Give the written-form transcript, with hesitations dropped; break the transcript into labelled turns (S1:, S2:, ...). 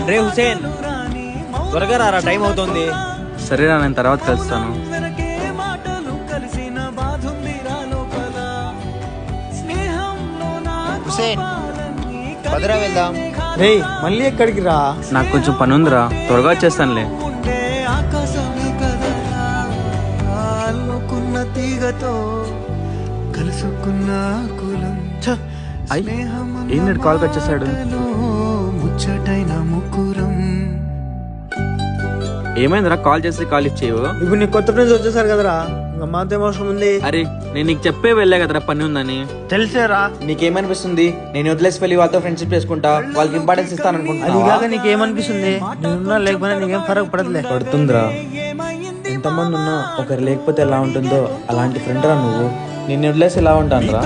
S1: రే హుసేన్, త్వరగా రారా, టైం అవుతుంది.
S2: సరేనా, నేను తర్వాత కలుస్తాను.
S3: హుసేన్, పదరా వెళ్దాం.
S4: రే మళ్ళీ ఎక్కడికి రా?
S2: నాకు కొంచెం పని ఉందిరా, త్వరగా వచ్చేస్తానులే. ఏంటి కాల్ కట్ చేశాడు? ఏమైందిరా, కాల్ చేసి కాల్ లిఫ్ట్ చేయవు?
S4: ఇప్పుడు నీ కొత్త ఫ్రెండ్స్ వచ్చేసారు కదరా, ఇంకా మాతో ఏం అవసరం ఉంది?
S2: అరే నేను నీకు చెప్పే వెళ్ళా కదరా పని ఉందని.
S4: తెలిసేరా?
S1: నీకేమనిపిస్తుంది? నేను వదిలేసి వెళ్ళి వాళ్ళతో ఫ్రెండ్షిప్ చేసుకుంటా, వాళ్ళకి ఇంపార్టెన్స్ ఇస్తాను
S4: అది
S1: అనుకుంటున్నా?
S4: కాక నీకేమనిపిస్తుంది? నేనున్నా లేకపోయినా నీకేం ఫరక్ పడదులే.
S1: పడుతుందిరా. ఎంతమంది ఉన్నా ఒకరు లేకపోతే ఎలా ఉంటుందో అలాంటి ఫ్రెండ్ రా నువ్వు. నిన్ను వదిలేసి ఎలా ఉంటాను రా?